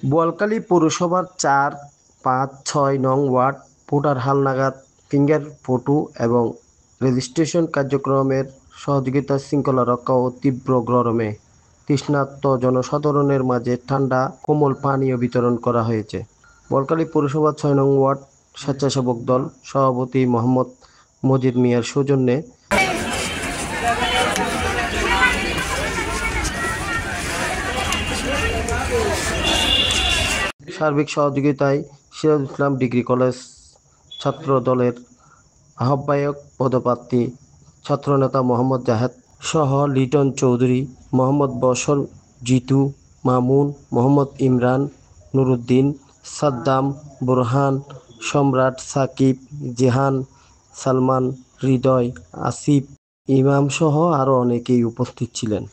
বোয়ালখালী পৌরসভার ৪, ৫, ৬ নং word voter হালনাগাদ ফিঙ্গার ফটো এবং রেজিস্ট্রেশন কার্যক্রমের সহযোগিতা শৃঙ্খলা রক্ষা ও তীব্র গরমে তৃষ্ণার্ত জনসাধারণের মাঝে ঠান্ডা কোমল পানীয় বিতরণ করা হয়েছে। বোয়ালখালী পৌরসভার ৬ নং ওয়ার্ড স্বেচ্ছাসেবক দল সভাপতি মোহাম্মদ মজিদ মিয়ার সৌজন্যে সার্বিক সহযোগিতায় সিরাজুল ইসলাম ডিগ্রি কলেজ ছাত্র দলের আহ্বায়ক পদপ্রার্থী ছাত্রনেতা মোহাম্মদ জাহেদ সহ লিটন চৌধুরী, মোহাম্মদ বশর, জিতু, মামুন, মোহাম্মদ ইমরান, নুরুদ্দিন, সাদ্দাম, বুরহান, সম্রাট, সাকিব, জেহান, সালমান, হৃদয়, আসিফ, ইমাম সহ আরও অনেকেই উপস্থিত ছিলেন।